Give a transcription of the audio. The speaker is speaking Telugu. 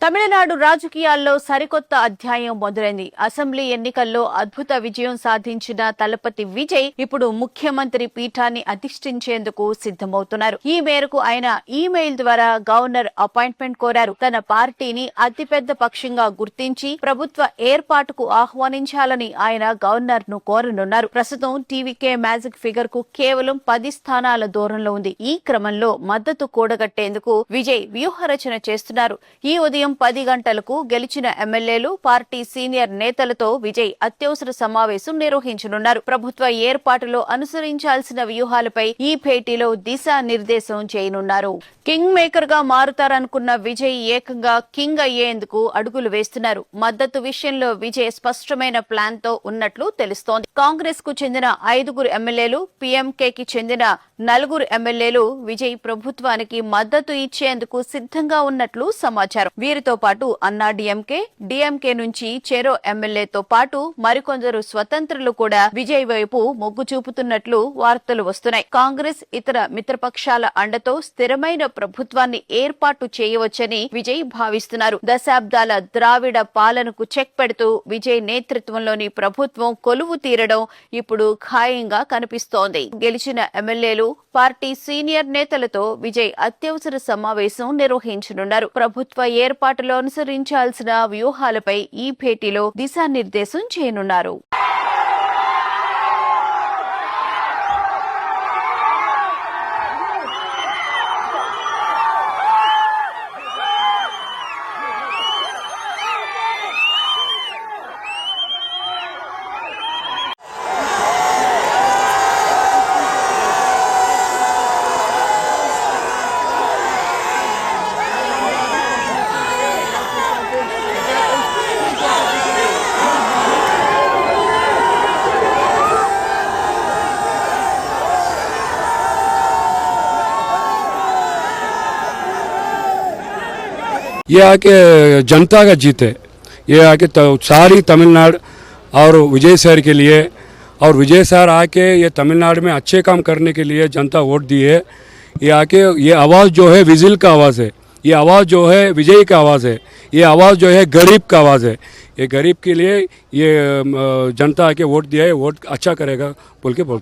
తమిళనాడు రాజకీయాల్లో సరికొత్త అధ్యాయం మొదలైంది. అసెంబ్లీ ఎన్నికల్లో అద్భుత విజయం సాధించిన తలపతి విజయ్ ఇప్పుడు ముఖ్యమంత్రి పీఠాన్ని అధిష్ఠించేందుకు సిద్ధమవుతున్నారు. ఈ మేరకు ఆయన ఈమెయిల్ ద్వారా గవర్నర్ అపాయింట్మెంట్ కోరారు. తన పార్టీని అతిపెద్ద పక్షంగా గుర్తించి ప్రభుత్వ ఏర్పాటుకు ఆహ్వానించాలని ఆయన గవర్నర్ ను కోరనున్నారు. ప్రస్తుతం టీవీకే మ్యాజిక్ ఫిగర్ కు కేవలం 10 స్థానాల దూరంలో ఉంది. ఈ క్రమంలో మద్దతు కూడగట్టేందుకు విజయ్ వ్యూహరచన చేస్తున్నారు. ఈ ఉదయం 10 గంటలకు గెలిచిన ఎమ్మెల్యేలు, పార్టీ సీనియర్ నేతలతో విజయ్ అత్యవసర సమావేశం నిర్వహించనున్నారు. ప్రభుత్వ ఏర్పాటులో అనుసరించాల్సిన వ్యూహాలపై ఈ భేటీలో దిశానిర్దేశం చేయనున్నారు. కింగ్ మేకర్ గా మారుతారనుకున్న విజయ్ ఏకంగా కింగ్ అయ్యేందుకు అడుగులు వేస్తున్నారు. మద్దతు విషయంలో విజయ్ స్పష్టమైన ప్లాన్ తో ఉన్నట్లు తెలుస్తోంది. కాంగ్రెస్ కు చెందిన 5 ఎమ్మెల్యేలు, పీఎంకేకి చెందిన 4 ఎమ్మెల్యేలు విజయ్ ప్రభుత్వానికి మద్దతు ఇచ్చేందుకు సిద్ధంగా ఉన్నట్లు సమాచారం. వీరితో పాటు అన్నా డిఎంకే నుంచి చెరో ఎమ్మెల్యేతో పాటు మరికొందరు స్వతంత్రులు కూడా విజయ్ వైపు మొగ్గు చూపుతున్నట్లు వార్తలు వస్తున్నాయి. కాంగ్రెస్ ఇతర మిత్రపక్షాల అండతో స్థిరమైన ప్రభుత్వాన్ని ఏర్పాటు చేయవచ్చని విజయ్ భావిస్తున్నారు. దశాబ్దాల ద్రావిడ పాలనకు చెక్ పెడుతూ విజయ్ నేతృత్వంలోని ప్రభుత్వం కొలువు తీరడం ఇప్పుడు ఖాయంగా కనిపిస్తోంది. గెలిచిన ఎమ్మెల్యేలు, పార్టీ సీనియర్ నేతలతో విజయ్ అత్యవసర సమావేశం నిర్వహించనున్నారు. ప్రభుత్వ ఏర్పాటులో అనుసరించాల్సిన వ్యూహాలపై ఈ భేటీలో దిశానిర్దేశం చేయనున్నారు. ये आके जनता का जीत है। ये आके सारी तमिलनाडु और विजय सर के लिए, और विजय सर आके ये तमिलनाडु में अच्छे काम करने के लिए जनता वोट दी है। ये आके ये आवाज़ जो है विजिल का आवाज़ है, ये आवाज़ जो है विजय का आवाज़ है, ये आवाज़ जो है गरीब का आवाज़ है। ये गरीब के लिए ये जनता आके वोट दिया है, वोट अच्छा करेगा बोल के बोल।